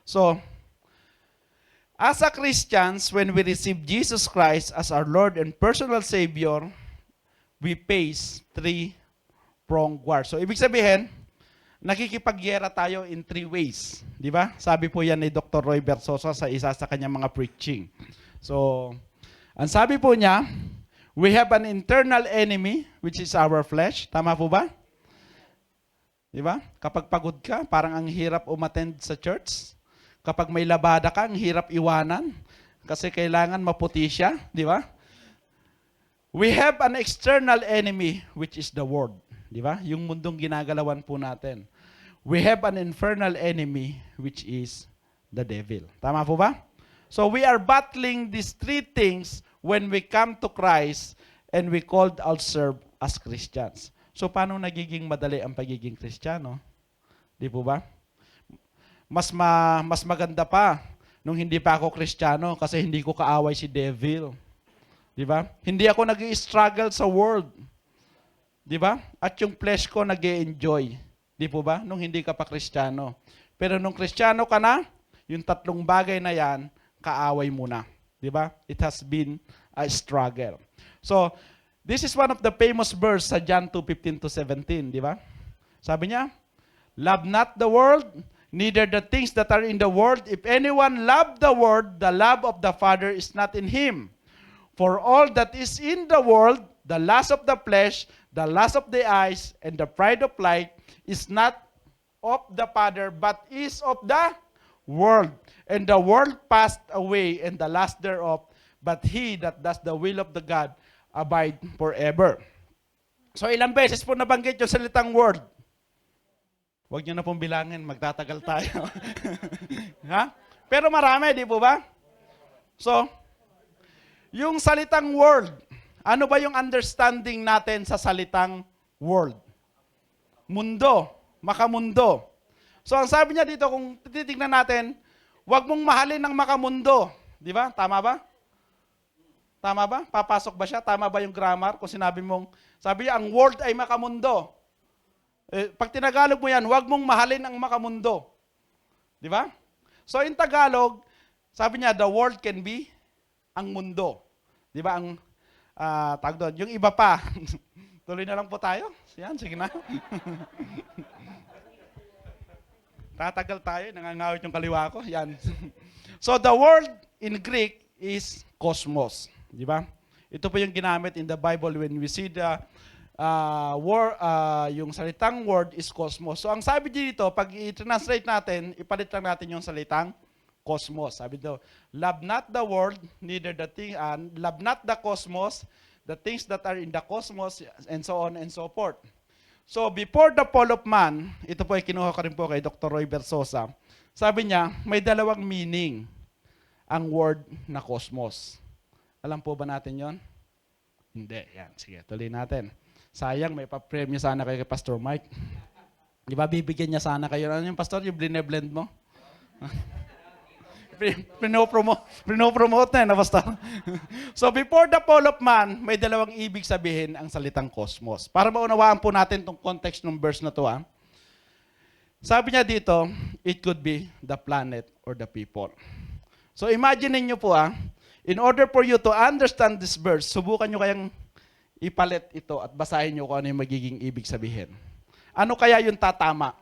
So, as a Christians, when we receive Jesus Christ as our Lord and personal Savior, we face three-pronged war. So, ibig sabihin, nakikipagyera tayo in three ways. Di ba? Sabi po yan ni Dr. Roy Bersosa sa isa sa kanyang mga preaching. So, ang sabi po niya, we have an internal enemy, which is our flesh. Tama po ba? Di ba? Kapag pagod ka, parang ang hirap umattend sa church. Kapag may labada ka, ang hirap iwanan. Kasi kailangan maputi siya. Di ba? We have an external enemy, which is the world. Di ba? Yung mundong ginagalawan po natin. We have an infernal enemy, which is the devil. Tama po ba? So we are battling these three things when we come to Christ and we called ourselves as Christians. So paano nagiging madali ang pagiging Kristiyano? Di po ba? Mas maganda pa nung hindi pa ako Kristiyano kasi hindi ko kaaway si devil. Di ba? Hindi ako nag-i-struggle sa world. Di ba? At yung flesh ko nag-i-enjoy. Di po ba? Nung hindi ka pa Kristiyano. Pero nung Kristiyano ka na, yung tatlong bagay na yan, kaaway muna. Di ba? It has been a struggle. So, this is one of the famous verse sa John 2:15-17, di ba? Sabi niya, love not the world, neither the things that are in the world. If anyone love the world, the love of the Father is not in him. For all that is in the world, the lust of the flesh, the lust of the eyes, and the pride of life is not of the Father, but is of the world. And the world passed away, and the lust thereof, but he that does the will of the God abide forever. So ilang beses po nabanggit yung salitang word? Huwag nyo na pong bilangin, magtatagal tayo. Ha? Pero marami, di po ba? So, yung salitang world, ano ba yung understanding natin sa salitang world? Mundo, makamundo. So ang sabi niya dito, kung titignan natin, huwag mong mahalin ng makamundo. Di ba? Tama ba? Tama ba? Papasok ba siya? Tama ba yung grammar? Kung sinabi mong, sabi niya, ang world ay makamundo. Pag tinagalog mo yan, huwag mong mahalin ang makamundo. Di ba? So in Tagalog, sabi niya, the world can be ang mundo. Di ba? Ang tawag doon. Yung iba pa. Tuloy na lang po tayo. Yan, sige na. Tatagal tayo, nangangawit yung kaliwa ko. Yan. So the word in Greek is cosmos. Di ba? Ito po yung ginamit in the Bible when we see the word, yung salitang word is cosmos. So ang sabi dito, pag i-translate natin, ipalit lang natin yung salitang cosmos. Sabi dito, love not the world, neither the thing, love not the cosmos, the things that are in the cosmos, and so on and so forth. So, before the fall of man, ito po ay kinuha ko rin po kay Dr. Roy Bersosa, sabi niya, may dalawang meaning ang word na cosmos. Alam po ba natin yon? Hindi. Yan. Sige, tuloy natin. Sayang, may pa-premyo sana kayo kay Pastor Mike. Di ba, bibigyan niya sana kayo. Ano yung pastor, yung blend mo? Pinopromote na yun, pastor. So, before the fall of man, may dalawang ibig sabihin ang salitang cosmos. Para maunawaan po natin itong context ng verse na to. Sabi niya dito, it could be the planet or the people. So, imagine niyo po, in order for you to understand this verse, subukan nyo kayang ipalit ito at basahin nyo kung ano yung magiging ibig sabihin. Ano kaya yung tatama?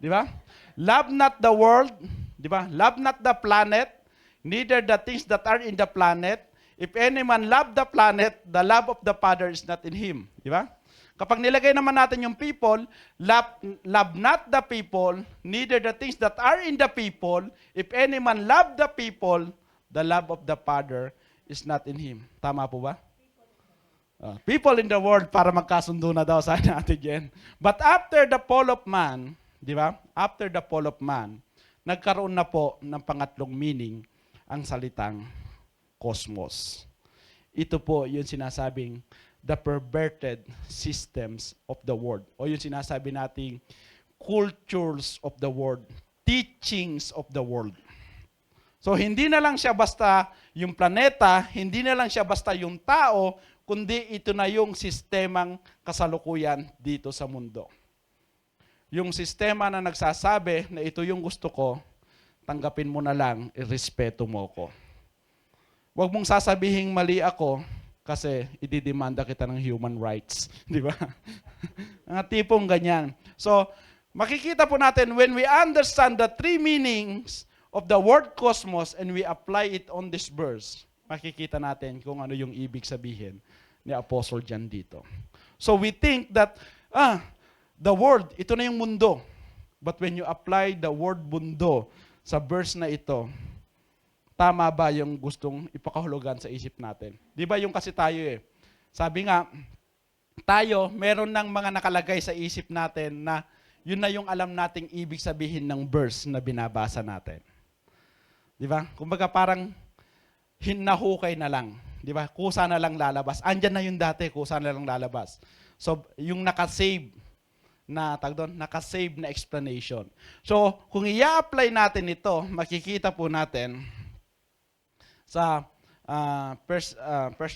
Di ba? Love not the world, di ba? Love not the planet, neither the things that are in the planet. If any man love the planet, the love of the Father is not in him. Di ba? Kapag nilagay naman natin yung people, love not the people, neither the things that are in the people. If any man love the people, the love of the Father is not in him. Tama po ba? People in the world para magkasundo na daw sa natin yan. But after the fall of man, di ba? After the fall of man, nagkaroon na po ng pangatlong meaning ang salitang cosmos. Ito po yung sinasabing the perverted systems of the world. O yung sinasabi nating cultures of the world, teachings of the world. So hindi na lang siya basta yung planeta, hindi na lang siya basta yung tao, kundi ito na yung sistemang kasalukuyan dito sa mundo. Yung sistema na nagsasabi na ito yung gusto ko, tanggapin mo na lang, irespeto mo ko. Huwag mong sasabihin mali ako kasi ididemanda kita ng human rights. Di ba? Ang tipong ganyan. So, makikita po natin when we understand the three meanings of the word cosmos and we apply it on this verse, makikita natin kung ano yung ibig sabihin ni Apostle John dito. So we think that, the world, ito na yung mundo. But when you apply the word mundo sa verse na ito, tama ba yung gustong ipakahulugan sa isip natin? Di ba yung kasi tayo sabi nga, tayo, meron ng mga nakalagay sa isip natin na yun na yung alam nating ibig sabihin ng verse na binabasa natin. Di ba? Kumbaga parang hinahukay na lang. Di ba? Kusa na lang lalabas. Andyan na yung dati, kusa na lang lalabas. So, yung nakasave na explanation. So, kung i-apply natin ito, makikita po natin sa 1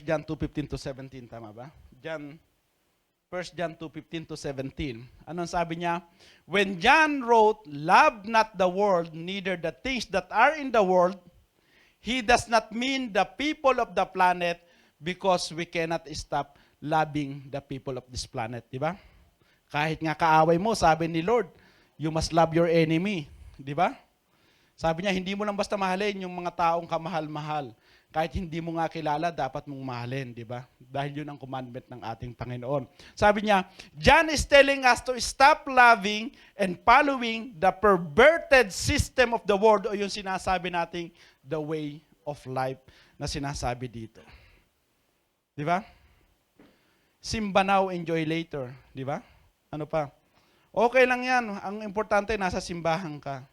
John 2:15 to 17, tama ba? 1 John 2:15 to 17. Anong sabi niya? When John wrote, "Love not the world, neither the things that are in the world," he does not mean the people of the planet because we cannot stop loving the people of this planet. Di ba? Kahit nga kaaway mo, sabi ni Lord, you must love your enemy. Di ba? Sabi niya, hindi mo lang basta mahalin yung mga taong kamahal-mahal. Kahit hindi mo nga kilala, dapat mong mahalin, di ba? Dahil yun ang commandment ng ating Panginoon. Sabi niya, John is telling us to stop loving and following the perverted system of the world o yung sinasabi nating the way of life na sinasabi dito. Di ba? Simba now, enjoy later. Di ba? Ano pa? Okay lang yan. Ang importante, nasa simbahan ka.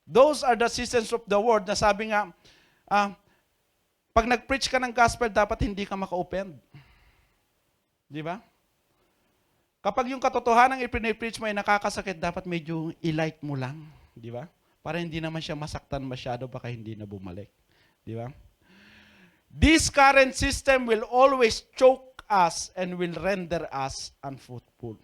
Those are the systems of the world na sabi nga, pag nag-preach ka ng gospel, dapat hindi ka maka-offend. Di ba? Kapag yung katotohanan ng ipine-preach mo ay nakakasakit, dapat medyo i-light mo lang. Di ba? Para hindi naman siya masaktan masyado, baka hindi na bumalik. Di ba? This current system will always choke us and will render us unfruitful.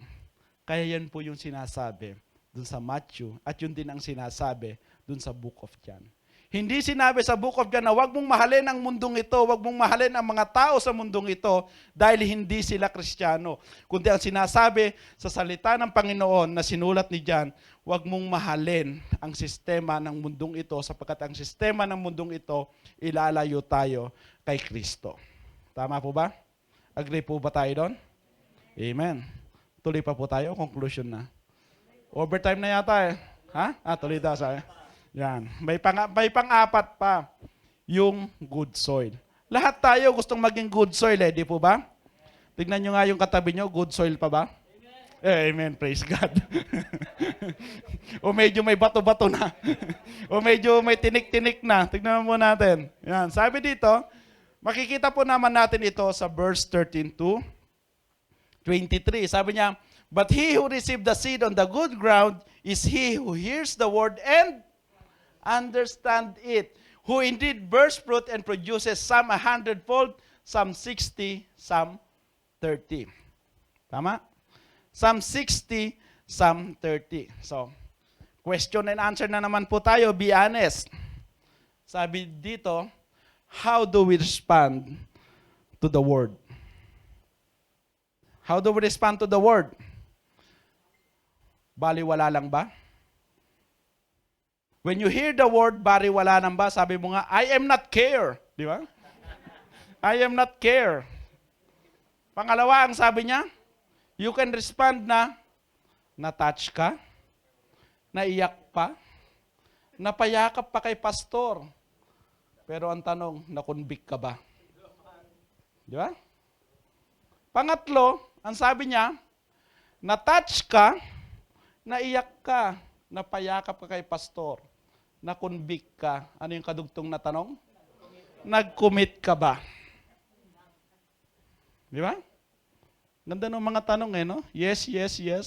Kaya yan po yung sinasabi dun sa Matthew at yun din ang sinasabi dun sa Book of John. Hindi sinabi sa Book of John na huwag mong mahalin ang mundong ito, huwag mong mahalin ang mga tao sa mundong ito dahil hindi sila Kristiyano. Kundi ang sinasabi sa salita ng Panginoon na sinulat ni John, huwag mong mahalin ang sistema ng mundong ito sapagkat ang sistema ng mundong ito ilalayo tayo kay Kristo. Tama po ba? Agree po ba tayo doon? Amen. Tuloy pa po tayo. Conclusion na. Overtime na yata Ha? Tuloy daw sa yan. May pang-apat pa, yung good soil. Lahat tayo gustong maging good soil di po ba? Tignan nyo nga yung katabi nyo, good soil pa ba? Amen, praise God. O medyo may bato-bato na. O medyo may tinik-tinik na. Tignan mo natin. Yan. Sabi dito, makikita po naman natin ito sa verse 13 to 23. Sabi niya, but he who received the seed on the good ground is he who hears the word and understand it, who indeed bears fruit and produces some 100-fold, some 60, some 30. Tama? Some 60, some 30. So, question and answer na naman po tayo. Be honest. Sabi dito, how do we respond to the word? How do we respond to the word? Baliwala lang ba? When you hear the word, baliwala lang ba? Sabi mo nga, I am not care. Di ba? I am not care. Pangalawa, ang sabi niya, you can respond na, na-touch ka, naiyak pa, napayakap pa kay pastor. Pero ang tanong, na-convict ka ba? Di ba? Pangatlo, ang sabi niya, na-touch ka, naiyak ka, napayakap ka kay pastor, na-convict ka. Ano yung kadugtong na tanong? Nag-commit ka ba? Di ba? Ganda ng mga tanong no? Yes, yes, yes.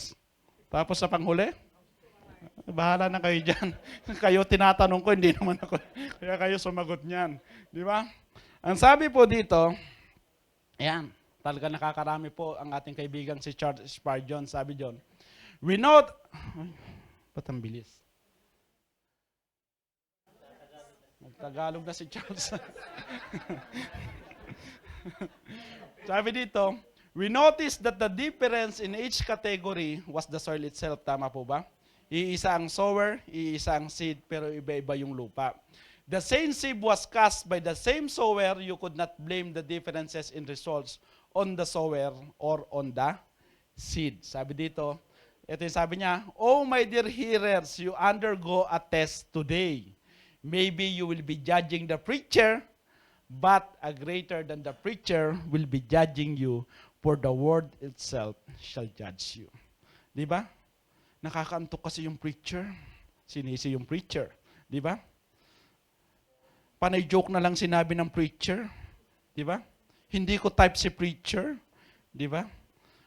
Tapos sa panghuli, bahala na kayo dyan. Kayo tinatanong ko, hindi naman ako. Kaya kayo sumagot niyan. Di ba? Ang sabi po dito, ayan, talaga nakakarami po ang ating kaibigang si Charles Spurgeon. Sabi John, we know... Ay, ba't ang bilis? Nagtagalog na si Charles. Sabi dito, we noticed that the difference in each category was the soil itself. Tama po ba? Iisa ang sower, iisa ang seed, pero iba-iba yung lupa. The same seed was cast by the same sower. You could not blame the differences in results on the sower or on the seed. Sabi dito, ito yung sabi niya, oh my dear hearers, you undergo a test today. Maybe you will be judging the preacher, but a greater than the preacher will be judging you, for the word itself shall judge you. Di ba? Nakakaantok kasi yung preacher. Sinisi yung preacher. Di ba? Panay joke na lang sinabi ng preacher. Di ba? Hindi ko type si preacher. Di ba?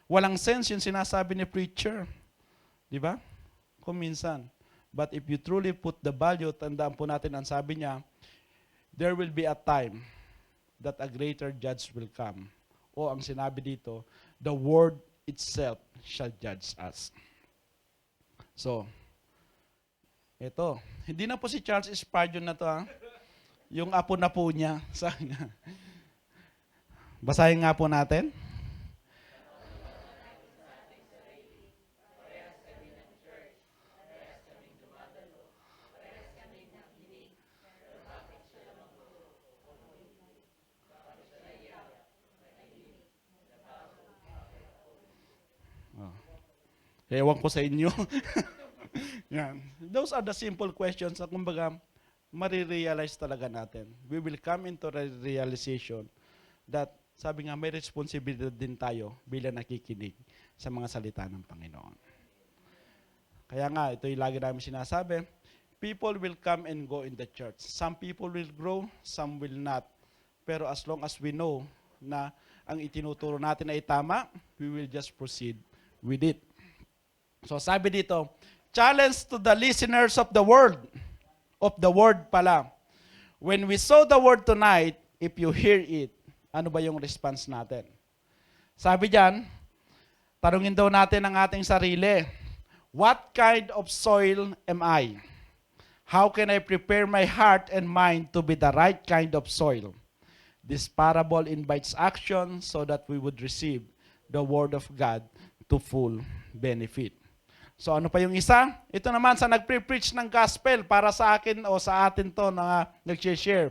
Walang sense yung sinasabi ni preacher. Di ba? Kung minsan. But if you truly put the value, tandaan po natin ang sabi niya, there will be a time that a greater judge will come. O ang sinabi dito, the word itself shall judge us. So, ito. Hindi na po si Charles Spurgeon na to, ha? Yung apo na po niya. Basahin nga po natin. Ewan ko sa inyo. Yan. Those are the simple questions na kumbaga marirealize talaga natin. We will come into the realization that sabi nga may responsibilidad din tayo bilang nakikinig sa mga salita ng Panginoon. Kaya nga, ito yung lagi namin sinasabi, people will come and go in the church. Some people will grow, some will not. Pero as long as we know na ang itinuturo natin ay tama, we will just proceed with it. So sabi dito, challenge to the listeners of the word pala. When we saw the word tonight, if you hear it, ano ba yung response natin? Sabi diyan, tanungin daw natin ang ating sarili. What kind of soil am I? How can I prepare my heart and mind to be the right kind of soil? This parable invites action so that we would receive the word of God to full benefit. So ano pa yung isa? Ito naman sa nagpre-preach ng gospel para sa akin o sa atin to na nag-share.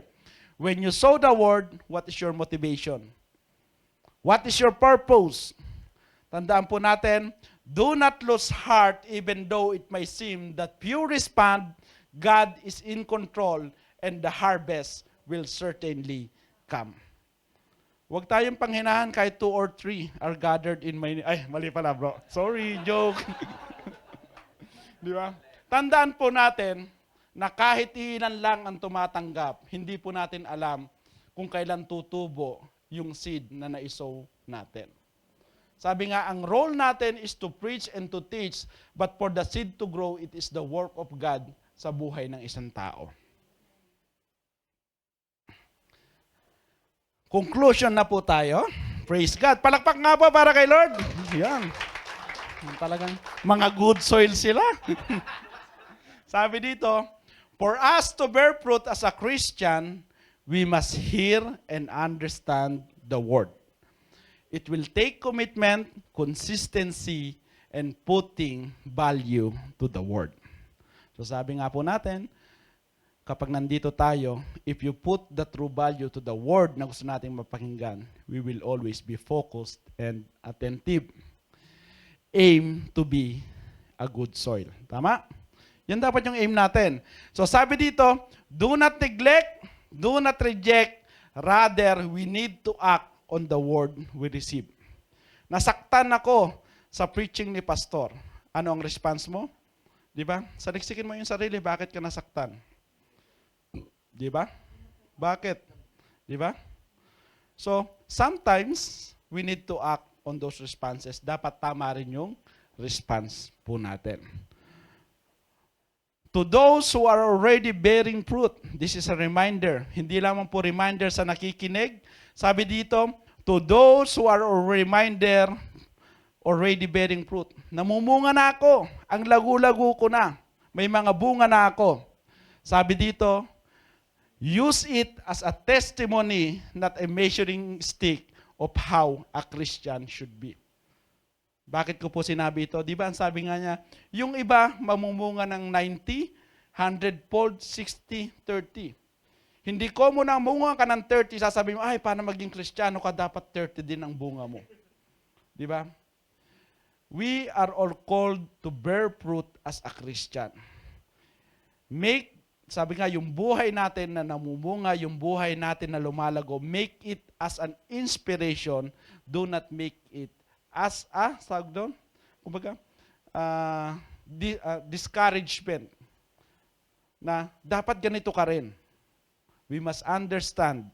When you sow the word, what is your motivation? What is your purpose? Tandaan po natin, do not lose heart even though it may seem that few respond, God is in control and the harvest will certainly come. Huwag tayong panghinahan kahit 2 or 3 are gathered in my... Ay, mali pala bro. Sorry, joke. Di ba? Tandaan po natin na kahit ilan lang ang tumatanggap, hindi po natin alam kung kailan tutubo yung seed na naisow natin. Sabi nga, ang role natin is to preach and to teach, but for the seed to grow, it is the work of God sa buhay ng isang tao. Conclusion na po tayo. Praise God. Palakpak nga po para kay Lord. Yan. Talagang mga good soil sila. Sabi dito, for us to bear fruit as a Christian, we must hear and understand the word. It will take commitment, consistency, and putting value to the word. So sabi nga po natin, kapag nandito tayo, if you put the true value to the word na gusto nating mapakinggan, we will always be focused and attentive. Aim to be a good soil. Tama? Yan dapat yung aim natin. So sabi dito, do not neglect, do not reject, rather we need to act on the word we receive. Nasaktan ako sa preaching ni pastor. Ano ang response mo? Di ba? Saliksikin mo yung sarili, bakit ka nasaktan? Di ba? Bakit? Di ba? So, sometimes, we need to act on those responses. Dapat tama rin yung response po natin. To those who are already bearing fruit, this is a reminder. Hindi lamang po reminder sa nakikinig. Sabi dito, to those who are already bearing fruit. Namumunga na ako. Ang lagu-lagu ko na. May mga bunga na ako. Sabi dito, use it as a testimony, not a measuring stick of how a Christian should be. Bakit ko po sinabi ito? Di ba ang sabi nga niya, yung iba mamumunga ng 90, 100-fold, 60, 30. Hindi ko mo nang munga ka ng 30, sasabihin mo, ay, paano maging Kristiyano ka, dapat 30 din ang bunga mo. Di ba? We are all called to bear fruit as a Christian. Sabi nga, yung buhay natin na namumunga, yung buhay natin na lumalago, make it as an inspiration, do not make it as a, sag doon, kumbaga, discouragement, na dapat ganito ka rin. We must understand,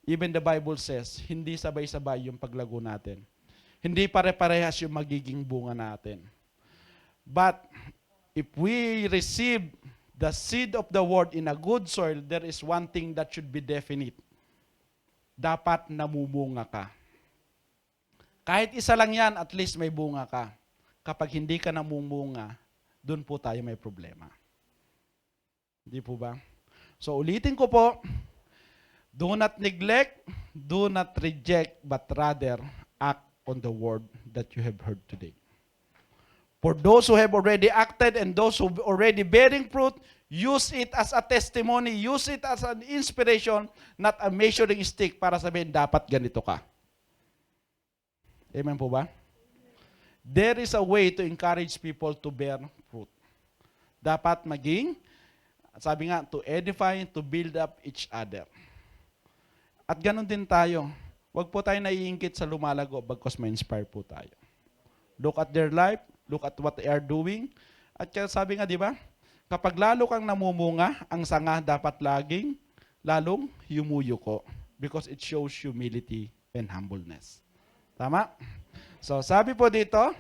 even the Bible says, hindi sabay-sabay yung paglago natin. Hindi pare-parehas yung magiging bunga natin. But, if we receive the seed of the word in a good soil, there is one thing that should be definite. Dapat namumunga ka. Kahit isa lang yan, at least may bunga ka. Kapag hindi ka namumunga, doon po tayo may problema. Hindi po ba? So ulitin ko po, do not neglect, do not reject, but rather act on the word that you have heard today. For those who have already acted and those who are already bearing fruit, use it as a testimony, use it as an inspiration, not a measuring stick para sabihin, dapat ganito ka. Amen po ba? There is a way to encourage people to bear fruit. Dapat maging, sabi nga, to edify, to build up each other. At ganun din tayo. Huwag po tayo naiingkit sa lumalago bagkus ma-inspire po tayo. Look at their life, look at what they are doing. At kaya sabi nga, di ba? Kapag lalo kang namumunga, ang sanga dapat lalong yumuyuko because it shows humility and humbleness. Tama? So, sabi po dito,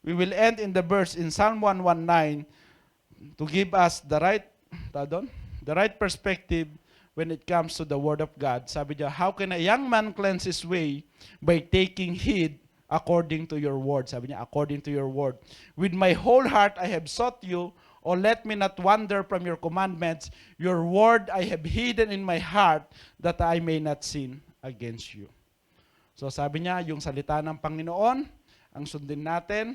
we will end in the verse in Psalm 119 to give us the right perspective when it comes to the Word of God. Sabi niya, how can a young man cleanse his way? By taking heed according to your word. Sabi niya, according to your word. With my whole heart I have sought you, O let me not wander from your commandments. Your word I have hidden in my heart that I may not sin against you. So sabi niya, yung salita ng Panginoon, ang sundin natin.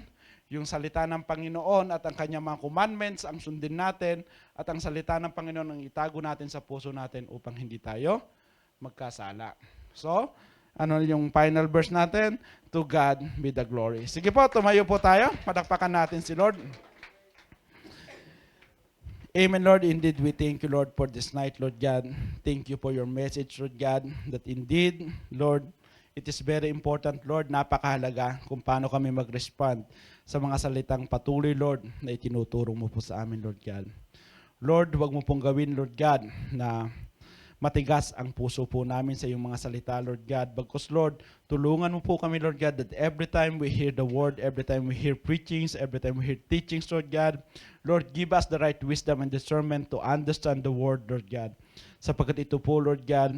Yung salita ng Panginoon at ang kanyang mga commandments, ang sundin natin. At ang salita ng Panginoon, ang itago natin sa puso natin upang hindi tayo magkasala. So, ano yung final verse natin? To God be the glory. Sige po, tumayo po tayo. Padakpakan natin si Lord. Amen, Lord. Indeed, we thank you, Lord, for this night, Lord God. Thank you for your message, Lord God, that indeed, Lord, it is very important, Lord, napakahalaga kung paano kami mag-respond sa mga salitang patuloy, Lord, na itinuturo mo po sa amin, Lord God. Lord, huwag mo pong gawin, Lord God, na matigas ang puso po namin sa iyong mga salita, Lord God. Bagkus, Lord, tulungan mo po kami, Lord God, that every time we hear the word, every time we hear preachings, every time we hear teachings, Lord God, Lord, give us the right wisdom and discernment to understand the word, Lord God. Sapagkat ito po, Lord God,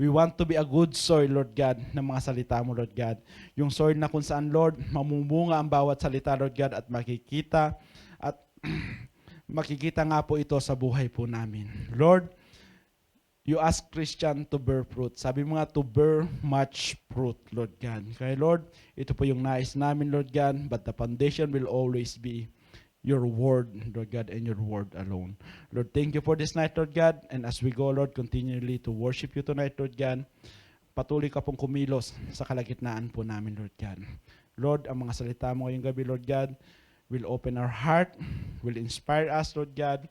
we want to be a good soil, Lord God, ng mga salita mo, Lord God. Yung soil na kung saan, Lord, mamumunga ang bawat salita, Lord God, at makikita nga po ito sa buhay po namin. Lord, you ask Christian to bear fruit. Sabi mo nga, to bear much fruit, Lord God. Kaya, Lord, ito po yung nais namin, Lord God, but the foundation will always be your word, Lord God, and your word alone. Lord, thank you for this night, Lord God. And as we go, Lord, continually to worship you tonight, Lord God, patuloy ka pong kumilos sa kalagitnaan po namin, Lord God. Lord, ang mga salita mo ngayong gabi, Lord God, will open our heart, will inspire us, Lord God,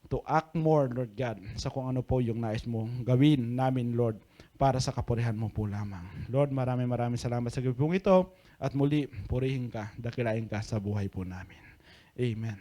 to act more, Lord God, sa kung ano po yung nais mo gawin namin, Lord, para sa kapurihan mo po lamang. Lord, maraming salamat sa gabi pong ito at muli, purihin ka, dakilain ka sa buhay po namin. Amen.